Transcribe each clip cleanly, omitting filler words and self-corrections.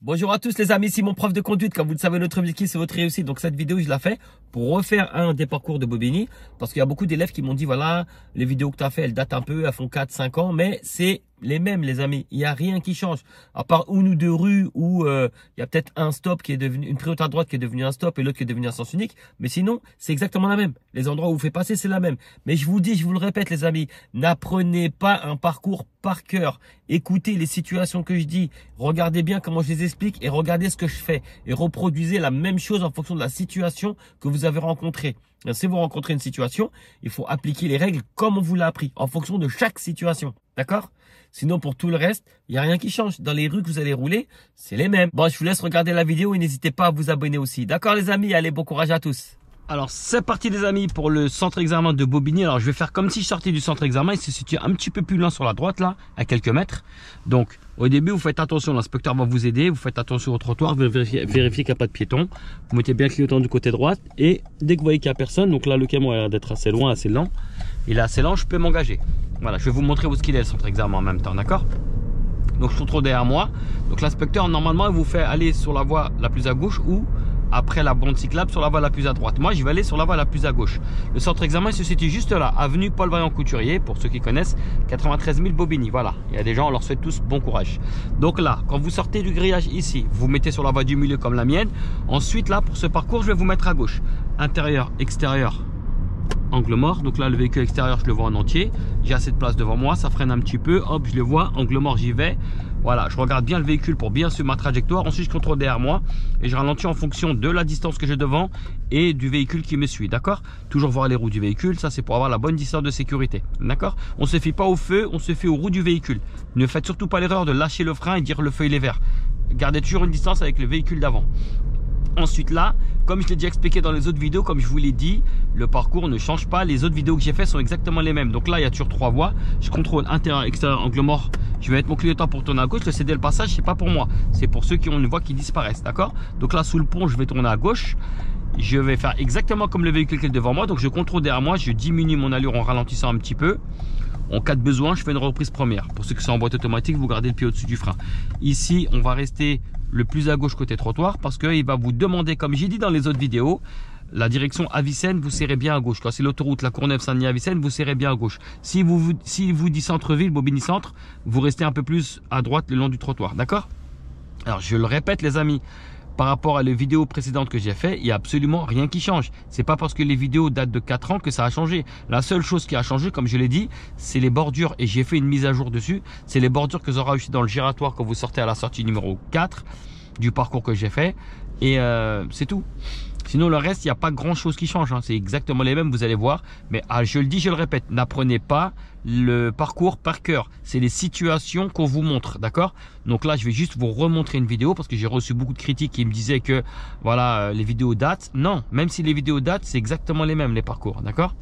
Bonjour à tous les amis, ici mon prof de conduite. Comme vous le savez, notre objectif c'est votre réussite. Donc cette vidéo je la fais pour refaire un des parcours de Bobigny. Parce qu'il y a beaucoup d'élèves qui m'ont dit voilà, les vidéos que tu as fait elles datent un peu, elles font 4-5 ans. Mais c'est les mêmes les amis, il n'y a rien qui change. À part une ou deux rues où il y a peut-être un stop qui est devenu, une priorité à droite qui est devenu un stop et l'autre qui est devenu un sens unique. Mais sinon c'est exactement la même. Les endroits où vous faites passer c'est la même. Mais je vous dis, je vous le répète les amis, n'apprenez pas un parcours par cœur. Écoutez les situations que je dis, regardez bien comment je les explique et regardez ce que je fais. Et reproduisez la même chose en fonction de la situation que vous avez rencontrée. Si vous rencontrez une situation, il faut appliquer les règles comme on vous l'a appris, en fonction de chaque situation. D'accord? Sinon, pour tout le reste, il n'y a rien qui change. Dans les rues que vous allez rouler, c'est les mêmes. Bon, je vous laisse regarder la vidéo et n'hésitez pas à vous abonner aussi. D'accord les amis? Allez, bon courage à tous. Alors c'est parti les amis pour le centre examen de Bobigny. Alors je vais faire comme si je sortais du centre examen. Il se situe un petit peu plus loin sur la droite là, à quelques mètres. Donc au début vous faites attention, l'inspecteur va vous aider. Vous faites attention au trottoir, vérifiez qu'il n'y a pas de piéton. Vous mettez bien le clignotant du côté droit. Et dès que vous voyez qu'il n'y a personne, donc là le camion a l'air d'être assez loin, assez lent. Il est assez lent, je peux m'engager. Voilà, je vais vous montrer où est-ce qu'il est le centre examen en même temps, d'accord? Donc je contrôle derrière moi. Donc l'inspecteur normalement il vous fait aller sur la voie la plus à gauche ou après la bande cyclable sur la voie la plus à droite. Moi je vais aller sur la voie la plus à gauche. Le centre examen il se situe juste là, avenue Paul Vaillant Couturier, pour ceux qui connaissent, 93 000 Bobigny. Voilà, il y a des gens, on leur souhaite tous bon courage. Donc là, quand vous sortez du grillage ici, vous mettez sur la voie du milieu comme la mienne. Ensuite là, pour ce parcours, je vais vous mettre à gauche. Intérieur, extérieur, angle mort. Donc là le véhicule extérieur je le vois en entier, j'ai assez de place devant moi, ça freine un petit peu, hop je le vois, angle mort j'y vais. Voilà, je regarde bien le véhicule pour bien suivre ma trajectoire. Ensuite je contrôle derrière moi et je ralentis en fonction de la distance que j'ai devant et du véhicule qui me suit, d'accord? Toujours voir les roues du véhicule, ça c'est pour avoir la bonne distance de sécurité, d'accord? On se fie pas au feu, on se fie aux roues du véhicule. Ne faites surtout pas l'erreur de lâcher le frein et dire le feu il est vert. Gardez toujours une distance avec le véhicule d'avant. Ensuite là, comme je l'ai déjà expliqué dans les autres vidéos, comme je vous l'ai dit, le parcours ne change pas. Les autres vidéos que j'ai fait sont exactement les mêmes. Donc là, il y a toujours trois voies. Je contrôle intérieur, extérieur, angle mort. Je vais mettre mon clignotant pour tourner à gauche. Le céder le passage, c'est pas pour moi. C'est pour ceux qui ont une voie qui disparaissent, d'accord? Donc là, sous le pont, je vais tourner à gauche. Je vais faire exactement comme le véhicule qui est devant moi. Donc je contrôle derrière moi. Je diminue mon allure en ralentissant un petit peu. En cas de besoin, je fais une reprise première. Pour ceux qui sont en boîte automatique, vous gardez le pied au-dessus du frein. Ici, on va rester le plus à gauche côté trottoir parce qu'il va vous demander, comme j'ai dit dans les autres vidéos, la direction Avicenne, vous serrez bien à gauche. Quand c'est l'autoroute La Courneuve-Saint-Denis-Avicenne, vous serrez bien à gauche. Si vous dit centre-ville, Bobigny Centre, vous restez un peu plus à droite le long du trottoir. D'accord? Alors, je le répète les amis, par rapport à les vidéos précédentes que j'ai fait, il n'y a absolument rien qui change. C'est pas parce que les vidéos datent de 4 ans que ça a changé. La seule chose qui a changé, comme je l'ai dit, c'est les bordures. Et j'ai fait une mise à jour dessus. C'est les bordures que vous aurez aussi dans le giratoire quand vous sortez à la sortie numéro 4 du parcours que j'ai fait. Et c'est tout. Sinon le reste, il n'y a pas grand chose qui change, hein. C'est exactement les mêmes, vous allez voir. Mais je le dis, je le répète, n'apprenez pas le parcours par cœur. C'est les situations qu'on vous montre, d'accord? Donc là, je vais juste vous remontrer une vidéo parce que j'ai reçu beaucoup de critiques qui me disaient que voilà, les vidéos datent. Non, même si les vidéos datent, c'est exactement les mêmes, les parcours, d'accord?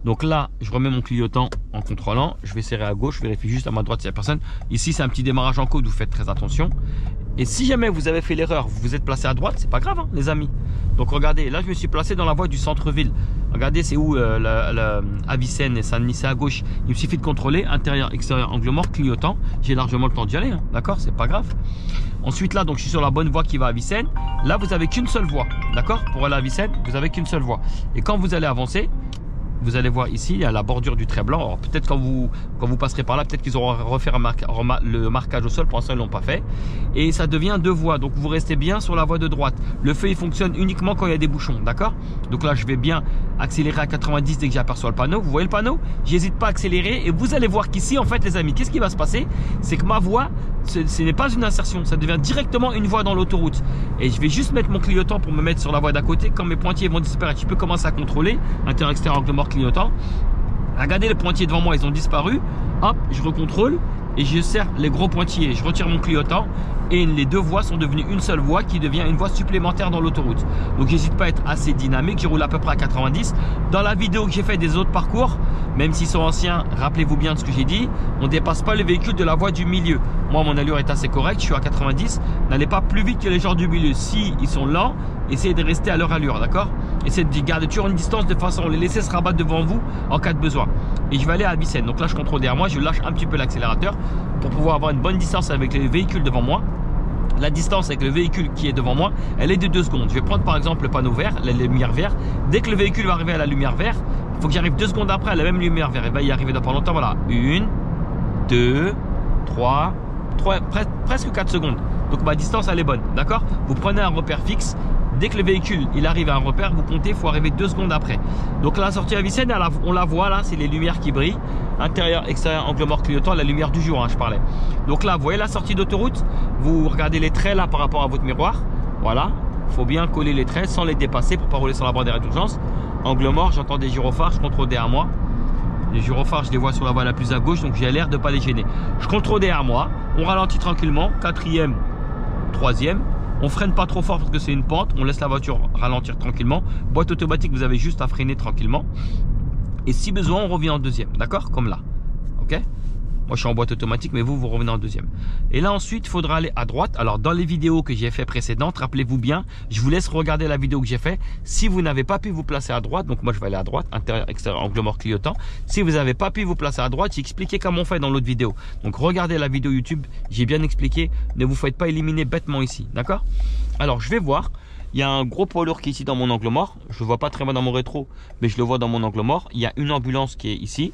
Donc là, je remets mon clignotant en contrôlant. Je vais serrer à gauche, je vérifie juste à ma droite s'il n'y a personne. Ici, c'est un petit démarrage en côte, vous faites très attention. Et si jamais vous avez fait l'erreur, vous vous êtes placé à droite, c'est pas grave, hein, les amis. Donc regardez, là, je me suis placé dans la voie du centre-ville. Regardez, c'est où Avicenne et Saint-Denis, c'est à gauche. Il me suffit de contrôler intérieur, extérieur, angle mort, clignotant. J'ai largement le temps d'y aller, hein, d'accord? C'est pas grave. Ensuite, là, donc je suis sur la bonne voie qui va à Avicenne. Là, vous avez qu'une seule voie, d'accord? Pour aller à Avicenne, vous avez qu'une seule voie. Et quand vous allez avancer, vous allez voir ici, il y a la bordure du trait blanc. Alors peut-être quand vous passerez par là, peut-être qu'ils auront refait le marquage au sol. Pour l'instant, ils ne l'ont pas fait. Et ça devient deux voies. Donc vous restez bien sur la voie de droite. Le feu, il fonctionne uniquement quand il y a des bouchons. D'accord? Donc là, je vais bien accélérer à 90 dès que j'aperçois le panneau. Vous voyez le panneau? J'hésite pas à accélérer. Et vous allez voir qu'ici, en fait, les amis, qu'est-ce qui va se passer? C'est que ma voie, ce n'est pas une insertion. Ça devient directement une voie dans l'autoroute. Et je vais juste mettre mon clignotant pour me mettre sur la voie d'à côté. Quand mes pointillés vont disparaître, je peux commencer à contrôler. Intérieur, extérieur, angle mort, clignotant. Regardez les pointillés devant moi, ils ont disparu. Hop, je recontrôle et je serre les gros pointillés. Je retire mon clignotant et les deux voies sont devenues une seule voie qui devient une voie supplémentaire dans l'autoroute. Donc j'hésite pas à être assez dynamique, je roule à peu près à 90. Dans la vidéo que j'ai fait des autres parcours, même s'ils sont anciens, rappelez-vous bien de ce que j'ai dit, on ne dépasse pas le véhicule de la voie du milieu. Moi mon allure est assez correcte, je suis à 90. N'allez pas plus vite que les gens du milieu. Si ils sont lents, essayez de rester à leur allure, d'accord? Essayez de garder toujours une distance de façon à les laisser se rabattre devant vous en cas de besoin. Et je vais aller à Avicenne. Donc là je contrôle derrière moi, je lâche un petit peu l'accélérateur pour pouvoir avoir une bonne distance avec les véhicules devant moi. la distance avec le véhicule qui est devant moi, elle est de 2 secondes. Je vais prendre par exemple le panneau vert, la lumière verte. Dès que le véhicule va arriver à la lumière verte, il faut que j'arrive 2 secondes après à la même lumière verte. Et va y arriver dans pas longtemps. Voilà, 1, 2, 3, presque 4 secondes. Donc ma distance elle est bonne, d'accord? Vous prenez un repère fixe. Dès que le véhicule il arrive à un repère, vous comptez, il faut arriver 2 secondes après. Donc là, la sortie à Avicenne, on la voit là, c'est les lumières qui brillent. Intérieur, extérieur, angle mort, clignotant, la lumière du jour, hein, je parlais. Donc là, vous voyez la sortie d'autoroute, vous regardez les traits là par rapport à votre miroir. Voilà, il faut bien coller les traits sans les dépasser pour ne pas rouler sur la barre d'arrêt d'urgence. Angle mort, j'entends des gyrophares, je contrôle derrière moi. Les gyrophares, je les vois sur la voie la plus à gauche, donc j'ai l'air de ne pas les gêner. Je contrôle derrière moi, on ralentit tranquillement, 4e, 3e. On freine pas trop fort parce que c'est une pente. On laisse la voiture ralentir tranquillement. Boîte automatique, vous avez juste à freiner tranquillement. Et si besoin, on revient en 2e. D'accord? Comme là. Ok? Moi, je suis en boîte automatique, mais vous revenez en 2e. Et là, ensuite, il faudra aller à droite. Alors, dans les vidéos que j'ai fait précédentes, rappelez-vous bien, je vous laisse regarder la vidéo que j'ai fait. Si vous n'avez pas pu vous placer à droite, donc moi, je vais aller à droite, intérieur, extérieur, angle mort, clignotant. Si vous n'avez pas pu vous placer à droite, j'ai expliqué comment on fait dans l'autre vidéo. Donc, regardez la vidéo YouTube, j'ai bien expliqué. Ne vous faites pas éliminer bêtement ici. D'accord? Alors, je vais voir. Il y a un gros poids lourd qui est ici dans mon angle mort. Je ne le vois pas très bien dans mon rétro, mais je le vois dans mon angle mort. Il y a une ambulance qui est ici.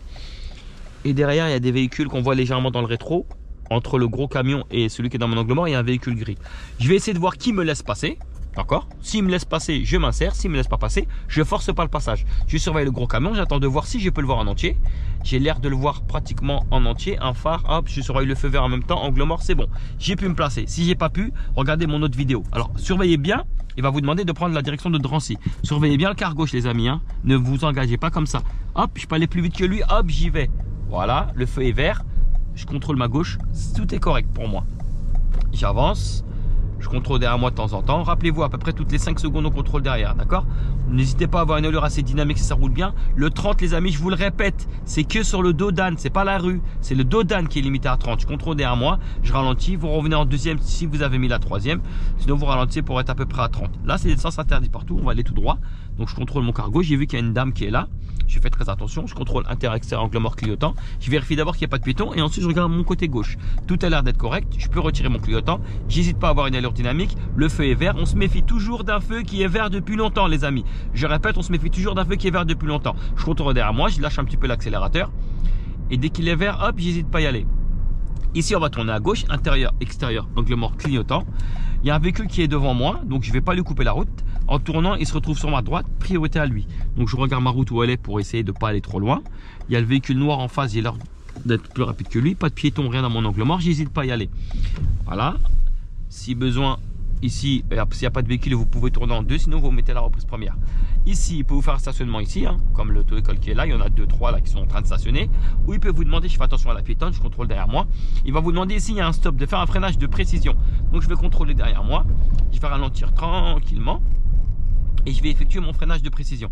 Et derrière, il y a des véhicules qu'on voit légèrement dans le rétro. Entre le gros camion et celui qui est dans mon angle mort, il y a un véhicule gris. Je vais essayer de voir qui me laisse passer. D'accord? S'il me laisse passer, je m'insère. S'il me laisse pas passer, je force pas le passage. Je surveille le gros camion. J'attends de voir si je peux le voir en entier. J'ai l'air de le voir pratiquement en entier. Un phare, hop, je surveille le feu vert en même temps. Angle mort, c'est bon. J'ai pu me placer. Si j'ai pas pu, regardez mon autre vidéo. Alors, surveillez bien. Il va vous demander de prendre la direction de Drancy. Surveillez bien le quart gauche, les amis. Hein. Ne vous engagez pas comme ça. Hop, je peux aller plus vite que lui. Hop, j'y vais. Voilà, le feu est vert. Je contrôle ma gauche. Tout est correct pour moi. J'avance. Je contrôle derrière moi de temps en temps. Rappelez-vous, à peu près toutes les 5 secondes, on contrôle derrière. D'accord? N'hésitez pas à avoir une allure assez dynamique si ça roule bien. Le 30, les amis, je vous le répète, c'est que sur le dos d'âne. C'est pas la rue. C'est le dos d'âne qui est limité à 30. Je contrôle derrière moi. Je ralentis. Vous revenez en 2e si vous avez mis la 3e. Sinon, vous ralentissez pour être à peu près à 30. Là, c'est des sens interdits partout. On va aller tout droit. Donc, je contrôle mon cargo. J'ai vu qu'il y a une dame qui est là. Je fais très attention. Je contrôle intérieur, extérieur, angle mort, clignotant. Je vérifie d'abord qu'il n'y a pas de piéton. Et ensuite, je regarde mon côté gauche. Tout a l'air d'être correct. Je peux retirer mon clignotant. J'hésite pas à avoir une allure dynamique. Le feu est vert. On se méfie toujours d'un feu qui est vert depuis longtemps, les amis. Je répète, on se méfie toujours d'un feu qui est vert depuis longtemps. Je contrôle derrière moi. Je lâche un petit peu l'accélérateur. Et dès qu'il est vert, hop, j'hésite pas à y aller. Ici, on va tourner à gauche. Intérieur, extérieur, angle mort, clignotant. Il y a un véhicule qui est devant moi. Donc, je ne vais pas lui couper la route. En tournant, il se retrouve sur ma droite, priorité à lui. Donc je regarde ma route où elle est pour essayer de ne pas aller trop loin. Il y a le véhicule noir en face, il a l'air d'être plus rapide que lui. Pas de piéton, rien dans mon angle mort, j'hésite pas à y aller. Voilà. Si besoin, ici, s'il n'y a pas de véhicule, vous pouvez tourner en 2, sinon vous mettez la reprise première. Ici, il peut vous faire un stationnement ici, hein, comme l'auto-école qui est là. Il y en a 2, 3 là qui sont en train de stationner. Ou il peut vous demander, je fais attention à la piétonne, je contrôle derrière moi. Il va vous demander ici, il y a un stop, de faire un freinage de précision. Donc je vais contrôler derrière moi. Je vais ralentir tranquillement. Et je vais effectuer mon freinage de précision.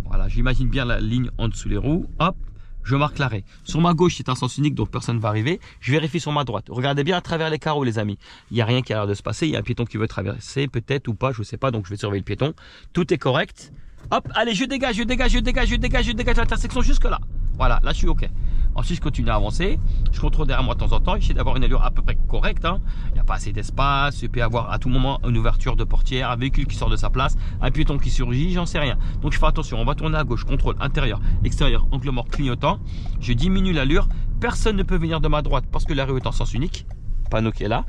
Voilà, j'imagine bien la ligne en dessous les roues. Hop, je marque l'arrêt. Sur ma gauche, c'est un sens unique, donc personne ne va arriver. Je vérifie sur ma droite. Regardez bien à travers les carreaux, les amis. Il n'y a rien qui a l'air de se passer. Il y a un piéton qui veut traverser, peut-être ou pas, je ne sais pas. Donc je vais surveiller le piéton. Tout est correct. Hop, allez, je dégage l'intersection jusque là. Voilà, là je suis OK. Ensuite, je continue à avancer. Je contrôle derrière moi de temps en temps. J'essaie d'avoir une allure à peu près correcte. Hein. Il n'y a pas assez d'espace. Je peux avoir à tout moment une ouverture de portière, un véhicule qui sort de sa place, un piéton qui surgit, j'en sais rien. Donc, je fais attention. On va tourner à gauche. Contrôle intérieur, extérieur, angle mort, clignotant. Je diminue l'allure. Personne ne peut venir de ma droite parce que la rue est en sens unique. Panneau qui est là.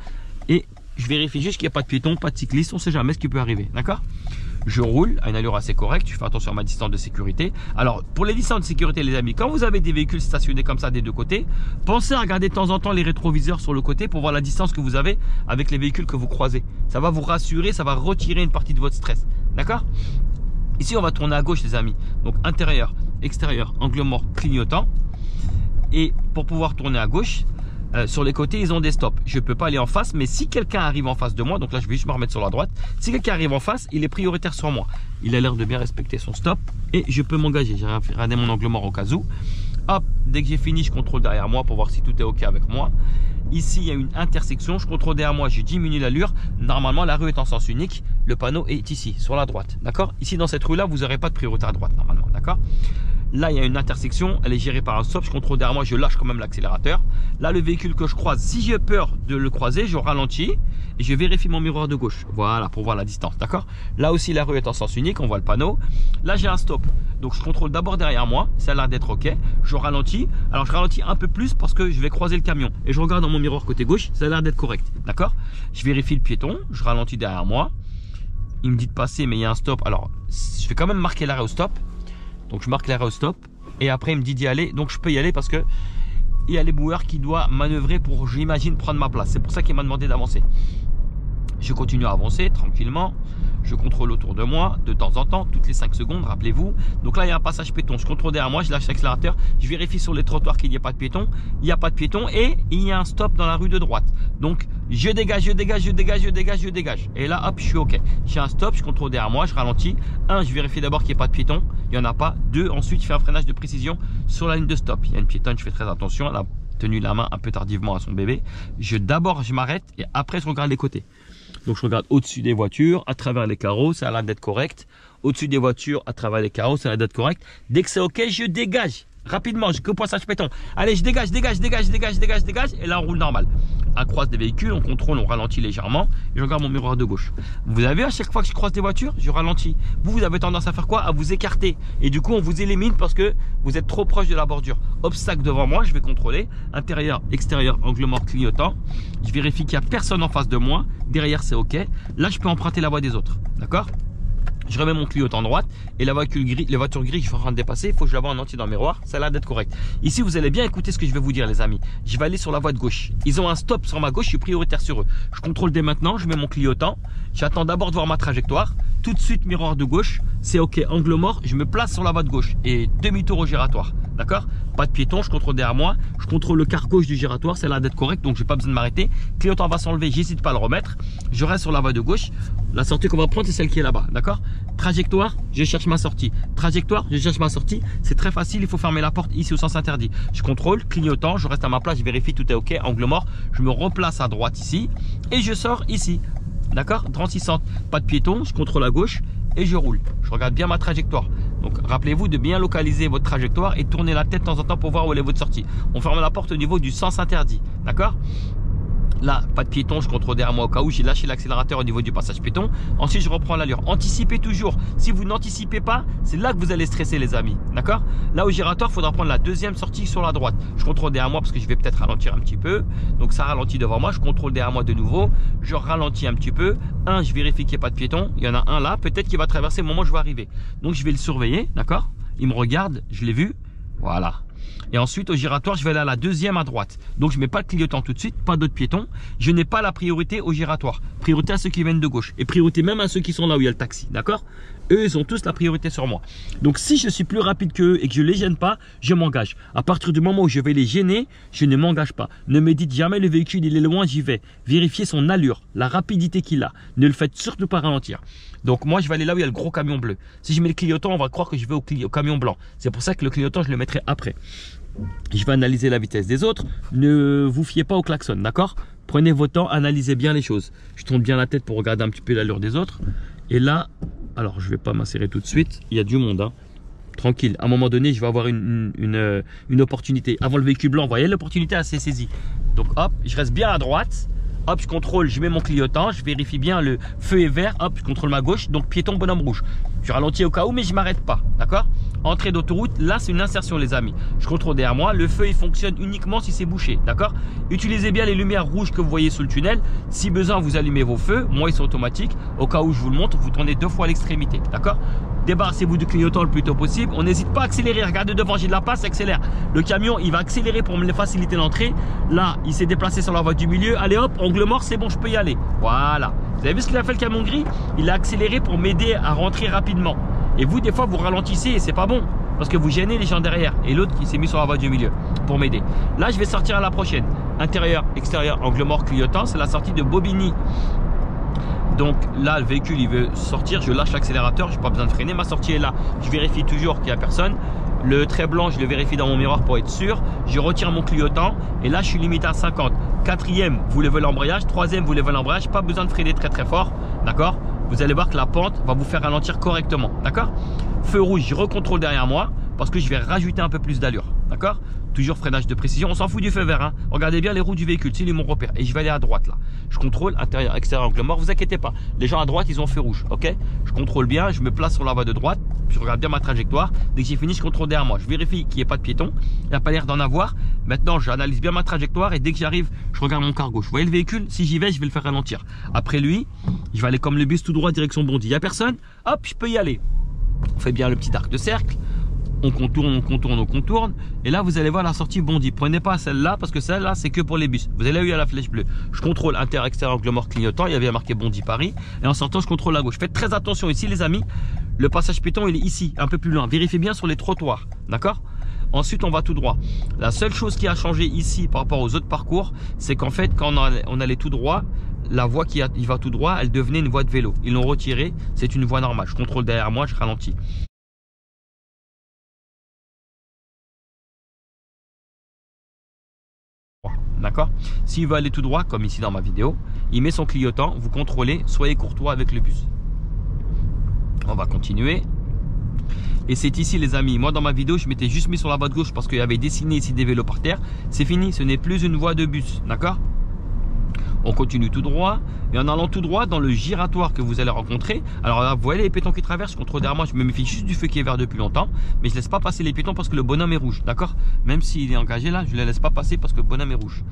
Et je vérifie juste qu'il n'y a pas de piéton, pas de cycliste. On ne sait jamais ce qui peut arriver. D'accord ? Je roule à une allure assez correcte, je fais attention à ma distance de sécurité. Alors, pour les distances de sécurité, les amis, quand vous avez des véhicules stationnés comme ça des deux côtés, pensez à regarder de temps en temps les rétroviseurs sur le côté pour voir la distance que vous avez avec les véhicules que vous croisez. Ça va vous rassurer, ça va retirer une partie de votre stress. D'accord ? Ici, on va tourner à gauche, les amis. Donc, intérieur, extérieur, angle mort, clignotant. Et pour pouvoir tourner à gauche, sur les côtés, ils ont des stops. Je ne peux pas aller en face, mais si quelqu'un arrive en face de moi, donc là, je vais juste me remettre sur la droite. Si quelqu'un arrive en face, il est prioritaire sur moi. Il a l'air de bien respecter son stop et je peux m'engager. J'ai regardé mon angle mort au cas où. Hop, dès que j'ai fini, je contrôle derrière moi pour voir si tout est OK avec moi. Ici, il y a une intersection. Je contrôle derrière moi, je diminue l'allure. Normalement, la rue est en sens unique. Le panneau est ici, sur la droite. D'accord ? Ici, dans cette rue-là, vous n'aurez pas de priorité à droite, normalement. D'accord ? Là, il y a une intersection, elle est gérée par un stop. Je contrôle derrière moi, je lâche quand même l'accélérateur. Là, le véhicule que je croise, si j'ai peur de le croiser, je ralentis et je vérifie mon miroir de gauche. Voilà, pour voir la distance, d'accord? Là aussi, la rue est en sens unique, on voit le panneau. Là, j'ai un stop. Donc, je contrôle d'abord derrière moi. Ça a l'air d'être OK. Je ralentis. Alors, je ralentis un peu plus parce que je vais croiser le camion. Et je regarde dans mon miroir côté gauche, ça a l'air d'être correct, d'accord? Je vérifie le piéton, je ralentis derrière moi. Il me dit de passer, mais il y a un stop. Alors, je vais quand même marquer l'arrêt au stop. Donc, je marque l'arrêt au stop. Et après, il me dit d'y aller. Donc, je peux y aller parce que il y a l'éboueur qui doit manœuvrer pour, j'imagine, prendre ma place. C'est pour ça qu'il m'a demandé d'avancer. Je continue à avancer tranquillement. Je contrôle autour de moi de temps en temps, toutes les 5 secondes, rappelez-vous. Donc là, il y a un passage piéton. Je contrôle derrière moi, je lâche l'accélérateur. Je vérifie sur les trottoirs qu'il n'y a pas de piéton. Il n'y a pas de piéton et il y a un stop dans la rue de droite. Donc, je dégage, je dégage, je dégage, je dégage, je dégage. Et là, hop, je suis OK. J'ai un stop, je contrôle derrière moi, je ralentis. 1, je vérifie d'abord qu'il n'y a pas de piéton. Il n'y en a pas. 2, ensuite, je fais un freinage de précision sur la ligne de stop. Il y a une piétonne, je fais très attention. Elle a tenu la main un peu tardivement à son bébé. D'abord, je m'arrête et après, je regarde les côtés. Donc, je regarde au-dessus des voitures, à travers les carreaux, ça a l'air d'être correct. Au-dessus des voitures, à travers les carreaux, ça a l'air d'être correct. Dès que c'est OK, je dégage. Rapidement, je coupe passage piéton. Allez, je dégage, dégage, dégage, dégage, dégage, dégage. Et là, on roule normal. À croise des véhicules, on contrôle, on ralentit légèrement. Et je regarde mon miroir de gauche. Vous avez vu, à chaque fois que je croise des voitures, je ralentis. Vous avez tendance à faire quoi? À vous écarter. Et du coup, on vous élimine parce que vous êtes trop proche de la bordure. Obstacle devant moi, je vais contrôler. Intérieur, extérieur, angle mort, clignotant. Je vérifie qu'il n'y a personne en face de moi. Derrière, c'est OK. Là, je peux emprunter la voie des autres. D'accord? Je remets mon clignotant droite et la voiture grise, les voitures grises, je suis en train de dépasser. Il faut que je la vois en entier dans le miroir. Ça a l'air d'être correct. Ici, vous allez bien écouter ce que je vais vous dire, les amis. Je vais aller sur la voie de gauche. Ils ont un stop sur ma gauche. Je suis prioritaire sur eux. Je contrôle dès maintenant. Je mets mon clignotant. J'attends d'abord de voir ma trajectoire. Tout de suite, miroir de gauche. C'est OK. Angle mort. Je me place sur la voie de gauche et demi-tour au giratoire. D'accord? Pas de piéton. Je contrôle derrière moi. Je contrôle le quart gauche du giratoire. Ça a l'air d'être correct. Donc, j'ai pas besoin de m'arrêter. Clignotant va s'enlever. J'hésite pas à le remettre. Je reste sur la voie de gauche. La sortie qu'on va prendre, c'est celle qui est là-bas. D'accord? Trajectoire, je cherche ma sortie. Trajectoire, je cherche ma sortie. C'est très facile, il faut fermer la porte ici au sens interdit. Je contrôle, clignotant, je reste à ma place, je vérifie, tout est OK. Angle mort, je me replace à droite ici et je sors ici. D'accord? 3600, pas de piéton, je contrôle à gauche et je roule. Je regarde bien ma trajectoire. Donc rappelez-vous de bien localiser votre trajectoire et tourner la tête de temps en temps pour voir où est votre sortie. On ferme la porte au niveau du sens interdit. D'accord? Là, pas de piéton, je contrôle derrière moi au cas où j'ai lâché l'accélérateur au niveau du passage piéton. Ensuite, je reprends l'allure. Anticipez toujours. Si vous n'anticipez pas, c'est là que vous allez stresser, les amis. D'accord? Là, au giratoire, il faudra prendre la deuxième sortie sur la droite. Je contrôle derrière moi parce que je vais peut-être ralentir un petit peu. Donc, ça ralentit devant moi. Je contrôle derrière moi de nouveau. Je ralentis un petit peu. Je vérifie qu'il n'y a pas de piéton. Il y en a un là. Peut-être qu'il va traverser au moment où je vais arriver. Donc, je vais le surveiller. D'accord? Il me regarde. Je l'ai vu. Voilà. Et ensuite, au giratoire, je vais aller à la deuxième à droite. Donc, je ne mets pas le clignotant tout de suite, pas d'autres piétons. Je n'ai pas la priorité au giratoire. Priorité à ceux qui viennent de gauche. Et priorité même à ceux qui sont là où il y a le taxi. D'accord? Eux, ils ont tous la priorité sur moi. Donc, si je suis plus rapide qu'eux et que je ne les gêne pas, je m'engage. À partir du moment où je vais les gêner, je ne m'engage pas. Ne me dites jamais le véhicule, il est loin, j'y vais. Vérifiez son allure, la rapidité qu'il a. Ne le faites surtout pas ralentir. Donc, moi, je vais aller là où il y a le gros camion bleu. Si je mets le clignotant, on va croire que je vais au camion blanc. C'est pour ça que le clignotant, je le mettrai après. Je vais analyser la vitesse des autres. Ne vous fiez pas au klaxon, d'accord? Prenez votre temps, analysez bien les choses. Je tourne bien la tête pour regarder un petit peu l'allure des autres. Et là, alors je ne vais pas m'insérer tout de suite. Il y a du monde, hein. Tranquille. À un moment donné, je vais avoir une opportunité. Avant le véhicule blanc, vous voyez, l'opportunité assez saisie. Donc hop, je reste bien à droite. Hop, je contrôle, je mets mon clignotant, je vérifie bien, le feu est vert. Hop, je contrôle ma gauche, donc piéton, bonhomme rouge. Je ralentis au cas où, mais je ne m'arrête pas, d'accord? Entrée d'autoroute, là c'est une insertion, les amis. Je contrôle derrière moi, le feu il fonctionne uniquement si c'est bouché, d'accord? Utilisez bien les lumières rouges que vous voyez sous le tunnel. Si besoin, vous allumez vos feux. Moi, ils sont automatiques. Au cas où je vous le montre, vous tournez 2 fois à l'extrémité, d'accord? Débarrassez-vous du clignotant le plus tôt possible. On n'hésite pas à accélérer. Regardez devant, j'ai de la place, accélère. Le camion, il va accélérer pour me faciliter l'entrée. Là, il s'est déplacé sur la voie du milieu. Allez hop, angle mort, c'est bon, je peux y aller. Voilà. Vous avez vu ce qu'il a fait le camion gris? Il a accéléré pour m'aider à rentrer rapidement. Et vous, des fois, vous ralentissez et c'est pas bon. Parce que vous gênez les gens derrière. Et l'autre qui s'est mis sur la voie du milieu pour m'aider. Là, je vais sortir à la prochaine. Intérieur, extérieur, angle mort, clignotant. C'est la sortie de Bobigny. Donc là, le véhicule, il veut sortir. Je lâche l'accélérateur. Je n'ai pas besoin de freiner. Ma sortie est là. Je vérifie toujours qu'il n'y a personne. Le trait blanc, je le vérifie dans mon miroir pour être sûr. Je retire mon clignotant. Et là, je suis limité à 50. Quatrième, vous levez l'embrayage. Troisième, vous levez l'embrayage. Pas besoin de freiner très très fort. D'accord? Vous allez voir que la pente va vous faire ralentir correctement. D'accord? Feu rouge, je recontrôle derrière moi. parce que je vais rajouter un peu plus d'allure. D'accord? Toujours freinage de précision. On s'en fout du feu vert. Hein. Regardez bien les roues du véhicule. C'est mon repère. Et je vais aller à droite là. Je contrôle intérieur, extérieur, angle mort. Vous inquiétez pas. Les gens à droite, ils ont feu rouge. Ok? Je contrôle bien. Je me place sur la voie de droite. Je regarde bien ma trajectoire. Dès que j'ai fini, je contrôle derrière moi. Je vérifie qu'il n'y ait pas de piéton. Il n'y a pas l'air d'en avoir. Maintenant, j'analyse bien ma trajectoire. Et dès que j'arrive, je regarde mon quart gauche. Vous voyez le véhicule? Si j'y vais, je vais le faire ralentir. Après lui, je vais aller comme le bus tout droit direction Bondy. Il n'y a personne? Hop, je peux y aller. On fait bien le petit arc de cercle. On contourne, on contourne, on contourne. Et là, vous allez voir la sortie Bondy. Prenez pas celle-là parce que celle-là, c'est que pour les bus. Vous allez où il y a la flèche bleue. Je contrôle intérieur, extérieur, angle mort clignotant. Il y avait marqué Bondy Paris. Et en sortant, je contrôle la gauche. Faites très attention ici, les amis. Le passage piéton, il est ici, un peu plus loin. Vérifiez bien sur les trottoirs. D'accord? Ensuite, on va tout droit. La seule chose qui a changé ici par rapport aux autres parcours, c'est qu'en fait, quand on allait tout droit, la voie qui va tout droit, elle devenait une voie de vélo. Ils l'ont retirée. C'est une voie normale. Je contrôle derrière moi, je ralentis. D'accord? S'il veut aller tout droit, comme ici dans ma vidéo, il met son clignotant, vous contrôlez, soyez courtois avec le bus. On va continuer. Et c'est ici les amis, moi dans ma vidéo, je m'étais juste mis sur la voie de gauche parce qu'il y avait dessiné ici des vélos par terre. C'est fini, ce n'est plus une voie de bus, d'accord? On continue tout droit et en allant tout droit dans le giratoire que vous allez rencontrer. Alors là, vous voyez les piétons qui traversent, je contrôle derrière moi, je me méfie juste du feu qui est vert depuis longtemps. Mais je ne laisse pas passer les piétons parce que le bonhomme est rouge, d'accord? Même s'il est engagé là, je ne les laisse pas passer parce que le bonhomme est rouge.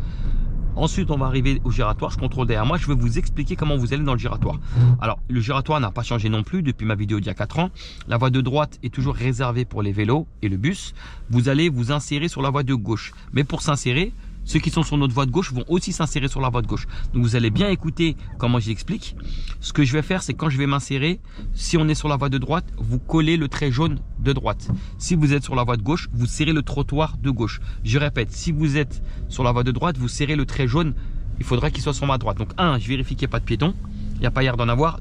Ensuite, on va arriver au giratoire, je contrôle derrière moi, je vais vous expliquer comment vous allez dans le giratoire. Alors, le giratoire n'a pas changé non plus depuis ma vidéo d'il y a 4 ans. La voie de droite est toujours réservée pour les vélos et le bus. Vous allez vous insérer sur la voie de gauche. Mais pour s'insérer, ceux qui sont sur notre voie de gauche vont aussi s'insérer sur la voie de gauche. Donc vous allez bien écouter comment j'explique. Ce que je vais faire, c'est quand je vais m'insérer, si on est sur la voie de droite, vous collez le trait jaune de droite. Si vous êtes sur la voie de gauche, vous serrez le trottoir de gauche. Je répète, si vous êtes sur la voie de droite, vous serrez le trait jaune. Il faudra qu'il soit sur ma droite. Donc 1, je vérifie qu'il n'y a pas de piéton. Il n'y a pas l'air d'en avoir.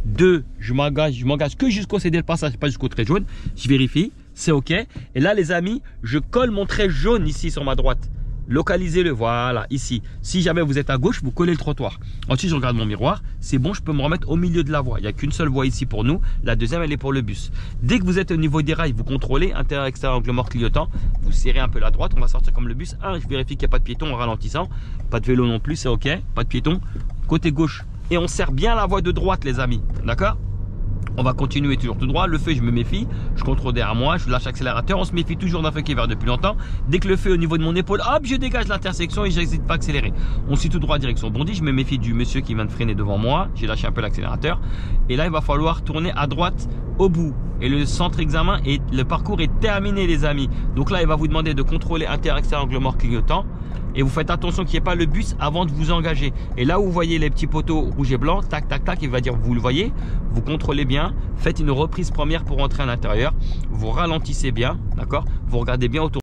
2, je m'engage que jusqu'au céder le passage, pas jusqu'au trait jaune. Je vérifie, c'est OK. Et là les amis, je colle mon trait jaune ici sur ma droite. Localisez-le, voilà, ici. Si jamais vous êtes à gauche, vous collez le trottoir. Ensuite, je regarde mon miroir. C'est bon, je peux me remettre au milieu de la voie. Il n'y a qu'une seule voie ici pour nous. La deuxième, elle est pour le bus. Dès que vous êtes au niveau des rails, vous contrôlez, intérieur, extérieur, angle mort clignotant. Vous serrez un peu la droite. On va sortir comme le bus. 1, je vérifie qu'il n'y a pas de piéton en ralentissant. Pas de vélo non plus, c'est OK. Pas de piéton. Côté gauche. Et on serre bien la voie de droite, les amis. D'accord ? On va continuer toujours tout droit. Le feu, je me méfie. Je contrôle derrière moi. Je lâche l'accélérateur. On se méfie toujours d'un feu qui est vert depuis longtemps. Dès que le feu est au niveau de mon épaule, hop, je dégage l'intersection et je n'hésite pas à accélérer. On suit tout droit direction Bondy. Je me méfie du monsieur qui vient de freiner devant moi. J'ai lâché un peu l'accélérateur. Et là, il va falloir tourner à droite au bout. Et le centre examen et le parcours est terminé, les amis. Donc là, il va vous demander de contrôler intérieur, extérieur, angle mort clignotant. Et vous faites attention qu'il n'y ait pas le bus avant de vous engager. Et là où vous voyez les petits poteaux rouge et blanc, tac, tac, tac, il va dire, vous le voyez, vous contrôlez bien, faites une reprise première pour rentrer à l'intérieur, vous ralentissez bien, d'accord, vous regardez bien autour.